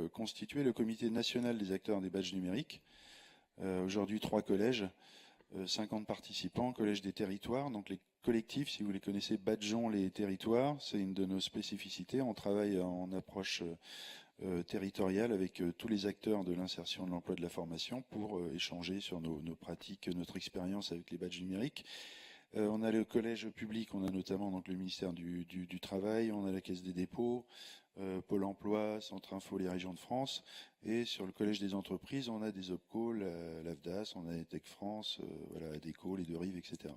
constitué le comité national des acteurs des badges numériques. Aujourd'hui, 3 collèges, 50 participants, collèges des territoires. Donc les collectifs, si vous les connaissez, badgeons les territoires, c'est une de nos spécificités. On travaille en approche territoriale avec tous les acteurs de l'insertion, de l'emploi, de la formation pour échanger sur nos pratiques, notre expérience avec les badges numériques. On a le collège public, on a notamment donc le ministère du Travail, on a la Caisse des dépôts, Pôle emploi, Centre Info, les régions de France. Et sur le collège des entreprises, on a des OPCO, l'AFDAS, on a les Tech France, voilà, ADECO, les Deux Rives, etc.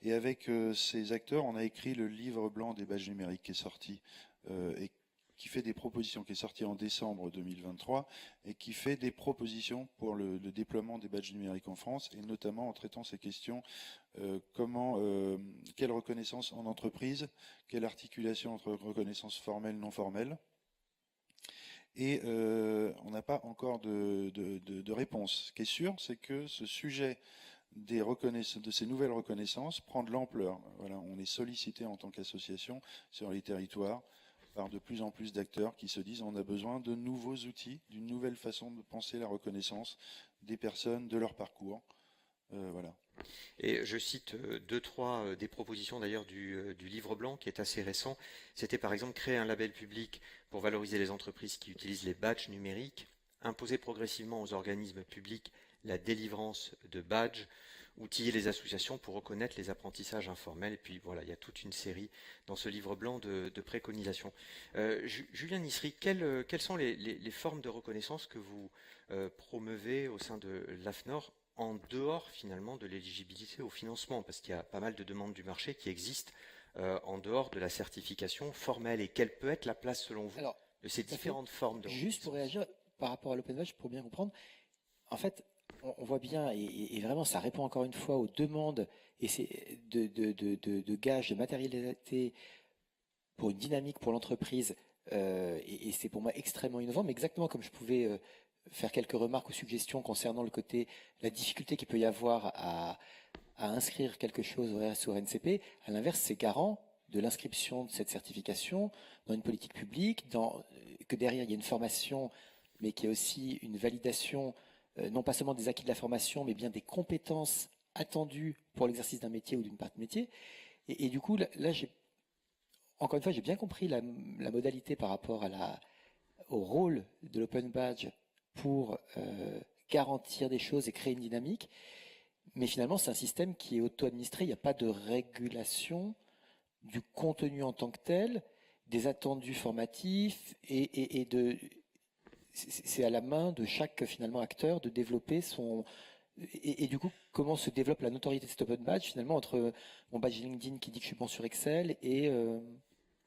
Et avec ces acteurs, on a écrit le livre blanc des badges numériques qui est sorti et qui fait des propositions, qui est sorti en décembre 2023 et qui fait des propositions pour le déploiement des badges numériques en France, et notamment en traitant ces questions, quelle reconnaissance en entreprise, quelle articulation entre reconnaissance formelle, non formelle. Et on n'a pas encore de réponse. Ce qui est sûr, c'est que ce sujet de ces nouvelles reconnaissances prend de l'ampleur. Voilà, on est sollicité en tant qu'association sur les territoires par de plus en plus d'acteurs qui se disent on a besoin de nouveaux outils, d'une nouvelle façon de penser la reconnaissance des personnes, de leur parcours. Voilà. Et je cite deux, trois des propositions d'ailleurs du livre blanc qui est assez récent. C'était par exemple créer un label public pour valoriser les entreprises qui utilisent les badges numériques, imposer progressivement aux organismes publics la délivrance de badges, outiller les associations pour reconnaître les apprentissages informels. Et puis voilà, il y a toute une série dans ce livre blanc de préconisations. Julien Nissery, quelles sont les formes de reconnaissance que vous promeuvez au sein de l'AFNOR en dehors finalement de l'éligibilité au financement, parce qu'il y a pas mal de demandes du marché qui existent en dehors de la certification formelle, et quelle peut être la place selon vous de ces différentes formes de reconnaissance? Juste pour réagir par rapport à l'open badge, pour bien comprendre, en fait, on voit bien, et vraiment ça répond encore une fois aux demandes et c'est de gages de matérialité pour une dynamique pour l'entreprise, et c'est pour moi extrêmement innovant, mais exactement comme je pouvais faire quelques remarques ou suggestions concernant la difficulté qu'il peut y avoir à inscrire quelque chose au RS ou au RNCP, à l'inverse, c'est garant de l'inscription de cette certification dans une politique publique, que derrière il y a une formation, mais qu'il y a aussi une validation, non pas seulement des acquis de la formation, mais bien des compétences attendues pour l'exercice d'un métier ou d'une partie de métier. Et du coup, là encore une fois, j'ai bien compris la modalité par rapport au rôle de l'Open Badge pour garantir des choses et créer une dynamique. Mais finalement, c'est un système qui est auto-administré. Il n'y a pas de régulation du contenu en tant que tel, des attendus formatifs c'est à la main de chaque finalement acteur de développer son. Et du coup, comment se développe la notoriété de cet Open Badge finalement entre mon badge LinkedIn qui dit que je suis bon sur Excel et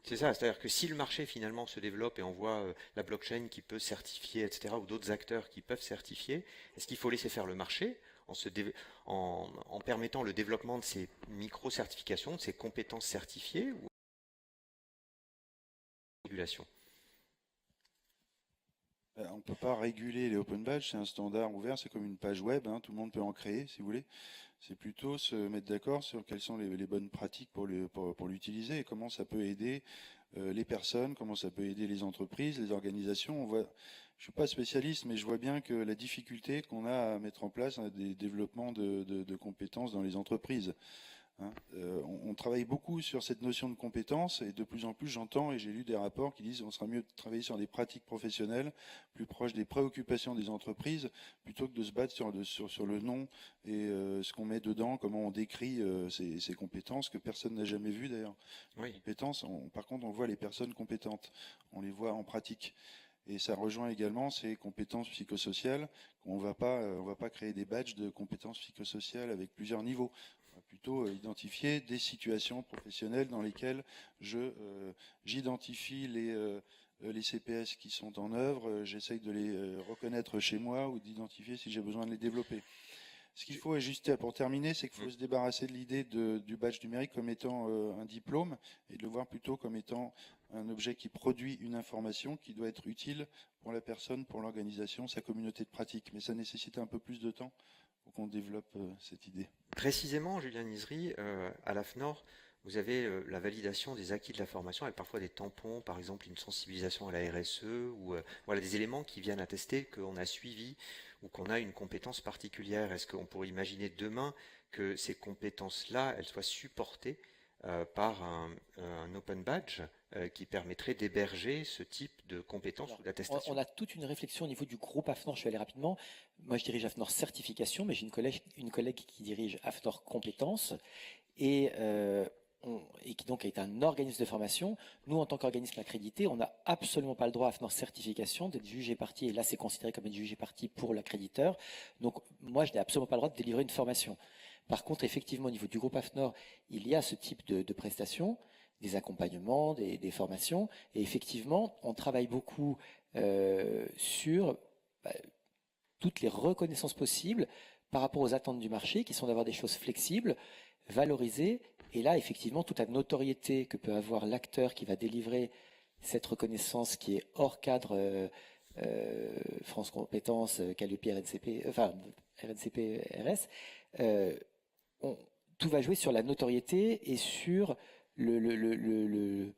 C'est ça, c'est-à-dire que si le marché finalement se développe et on voit la blockchain qui peut certifier, etc., ou d'autres acteurs qui peuvent certifier, est-ce qu'il faut laisser faire le marché en permettant le développement de ces micro-certifications, de ces compétences certifiées ou régulation? On ne peut pas réguler les open badges, c'est un standard ouvert, c'est comme une page web, hein, tout le monde peut en créer si vous voulez. C'est plutôt se mettre d'accord sur quelles sont les bonnes pratiques pour l'utiliser et comment ça peut aider les personnes, comment ça peut aider les entreprises, les organisations. Je ne suis pas spécialiste, mais je vois bien que la difficulté qu'on a à mettre en place des développements de compétences dans les entreprises. Hein. On travaille beaucoup sur cette notion de compétence et de plus en plus j'entends et j'ai lu des rapports qui disent qu'on sera mieux de travailler sur des pratiques professionnelles plus proches des préoccupations des entreprises plutôt que de se battre sur le nom et ce qu'on met dedans, comment on décrit ces compétences que personne n'a jamais vues d'ailleurs. Oui. Compétences, par contre on voit les personnes compétentes, on les voit en pratique. Et ça rejoint également ces compétences psychosociales. On va pas créer des badges de compétences psychosociales avec plusieurs niveaux. On va plutôt identifier des situations professionnelles dans lesquelles j'identifie les CPS qui sont en œuvre, j'essaye de les reconnaître chez moi ou d'identifier si j'ai besoin de les développer. Ce qu'il faut ajuster pour terminer, c'est qu'il faut se débarrasser de l'idée du badge numérique comme étant un diplôme et de le voir plutôt comme étant un objet qui produit une information qui doit être utile pour la personne, pour l'organisation, sa communauté de pratique. Mais ça nécessite un peu plus de temps pour qu'on développe cette idée. Précisément, Julien Nizery, à l'AFNOR, vous avez la validation des acquis de la formation avec parfois des tampons, par exemple une sensibilisation à la RSE ou voilà, des éléments qui viennent attester qu'on a suivi ou qu'on a une compétence particulière. Est-ce qu'on pourrait imaginer demain que ces compétences-là, elles soient supportées par un open badge qui permettrait d'héberger ce type de compétences ou d'attestation? On a toute une réflexion au niveau du groupe AFNOR. Je vais aller rapidement. Moi, je dirige AFNOR Certification, mais j'ai une collègue qui dirige AFNOR Compétences et qui donc est un organisme de formation. Nous, en tant qu'organisme accrédité, on n'a absolument pas le droit à AFNOR Certification d'être jugé partie, et là, c'est considéré comme être jugé partie pour l'accréditeur. Donc, moi, je n'ai absolument pas le droit de délivrer une formation. Par contre, effectivement, au niveau du groupe AFNOR, il y a ce type de prestations, des accompagnements, des formations, et effectivement, on travaille beaucoup sur toutes les reconnaissances possibles par rapport aux attentes du marché, qui sont d'avoir des choses flexibles, valorisées, et là, effectivement, toute la notoriété que peut avoir l'acteur qui va délivrer cette reconnaissance qui est hors cadre France Compétences, Calliope, RNCP, enfin RNCP, RS, tout va jouer sur la notoriété et sur le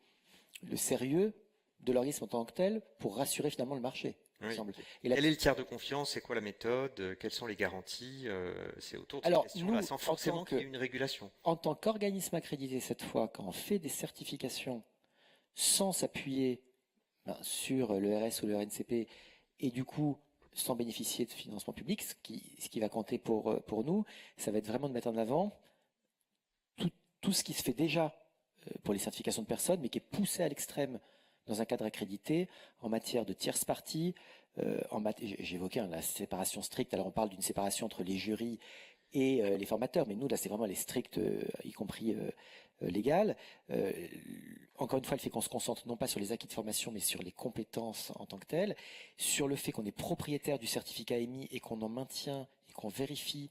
sérieux de l'organisme en tant que tel pour rassurer finalement le marché. Oui. Semble. Quel est le tiers de confiance? C'est quoi la méthode? Quelles sont les garanties? C'est autour de Alors, ces questions-là, nous, sans forcément qu'il y ait une régulation. En tant qu'organisme accrédité, cette fois, quand on fait des certifications sans s'appuyer sur le RS ou le RNCP, et du coup, sans bénéficier de financement public, ce qui va compter pour nous, ça va être vraiment de mettre en avant tout ce qui se fait déjà pour les certifications de personnes, mais qui est poussé à l'extrême dans un cadre accrédité en matière de tierce partie. J'évoquais la séparation stricte. Alors on parle d'une séparation entre les jurys et les formateurs, mais nous là c'est vraiment les strictes, y compris légales. Encore une fois, le fait qu'on se concentre non pas sur les acquis de formation, mais sur les compétences en tant que telles, sur le fait qu'on est propriétaire du certificat émis et qu'on en maintient et qu'on vérifie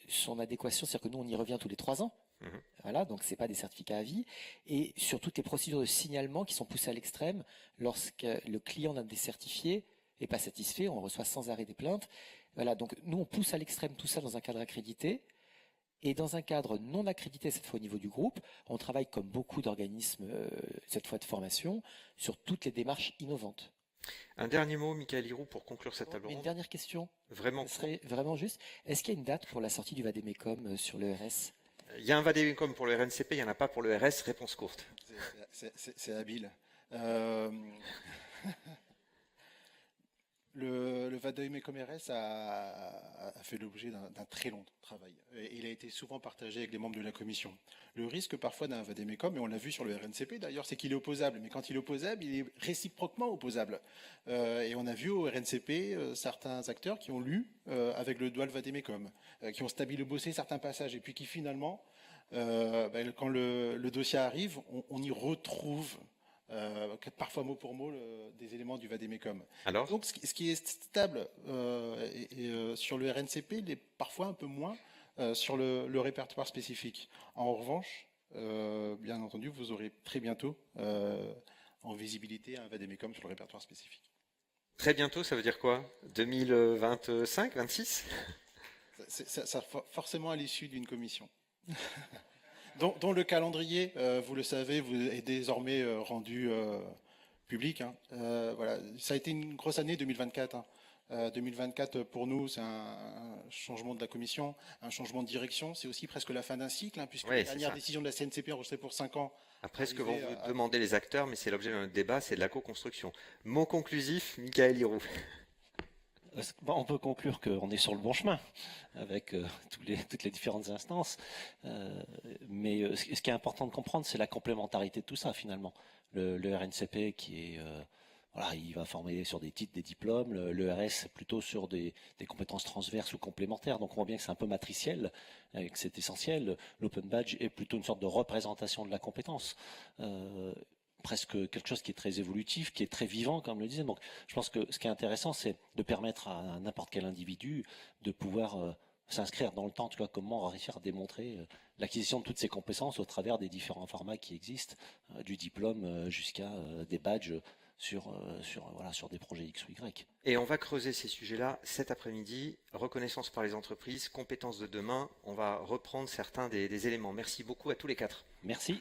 son adéquation, c'est-à-dire que nous on y revient tous les 3 ans. Mhm. Voilà, donc c'est pas des certificats à vie. Et sur toutes les procédures de signalement qui sont poussées à l'extrême, lorsque le client d'un des certifiés est pas satisfait, on reçoit sans arrêt des plaintes. Voilà, donc nous on pousse à l'extrême tout ça dans un cadre accrédité. Et dans un cadre non accrédité, cette fois au niveau du groupe, on travaille comme beaucoup d'organismes, cette fois de formation, sur toutes les démarches innovantes. Un dernier mot, Michael Hiroux, pour conclure cette table Mais une ronde. dernière question, Vraiment, ce serait vraiment juste. Est-ce qu'il y a une date pour la sortie du Vademecum sur le RS? il y a un vademecum pour le RNCP, il n'y en a pas pour le RS. Réponse courte. C'est habile. Euh, le Vademecum RS a fait l'objet d'un très long travail. Et il a été souvent partagé avec les membres de la commission. Le risque parfois d'un Vademecum, et on l'a vu sur le RNCP d'ailleurs, c'est qu'il est opposable. Mais quand il est opposable, il est réciproquement opposable. Et on a vu au RNCP certains acteurs qui ont lu avec le doigt le Vademecum, qui ont stabilobossé certains passages, et puis qui finalement, quand le dossier arrive, on y retrouve parfois mot pour mot des éléments du Vademecum. Alors, Donc ce qui est stable sur le RNCP, il est parfois un peu moins sur le répertoire spécifique. En revanche, bien entendu, vous aurez très bientôt en visibilité un Vademecum sur le répertoire spécifique. très bientôt, ça veut dire quoi? 2025, 26? Ça forcément à l'issue d'une commission. dont le calendrier, vous le savez, est désormais rendu public. Hein. Voilà. Ça a été une grosse année 2024. Hein. 2024 pour nous, c'est un changement de la commission, un changement de direction. C'est aussi presque la fin d'un cycle, hein, puisque Oui, la c'est dernière ça. décision de la CNCP enregistrée pour 5 ans. Après, ce que vont arrivait vous demander les acteurs, mais c'est l'objet de notre débat, c'est de la co-construction. Mot conclusif, Michael Hiroux. On peut conclure qu'on est sur le bon chemin avec toutes les différentes instances. Mais ce qui est important de comprendre, c'est la complémentarité de tout ça finalement. Le RNCP qui est voilà, il va former sur des titres, des diplômes. Le RS c'est plutôt sur des compétences transverses ou complémentaires. Donc on voit bien que c'est un peu matriciel, que c'est essentiel. L'Open Badge est plutôt une sorte de représentation de la compétence. Presque quelque chose qui est très évolutif, qui est très vivant, comme le disait. Donc, je pense que ce qui est intéressant, c'est de permettre à n'importe quel individu de pouvoir s'inscrire dans le temps. Tu vois, comment réussir à démontrer l'acquisition de toutes ces compétences au travers des différents formats qui existent, du diplôme jusqu'à des badges sur des projets X ou Y. Et on va creuser ces sujets-là cet après-midi. Reconnaissance par les entreprises, compétences de demain. On va reprendre certains des éléments. Merci beaucoup à tous les quatre. Merci.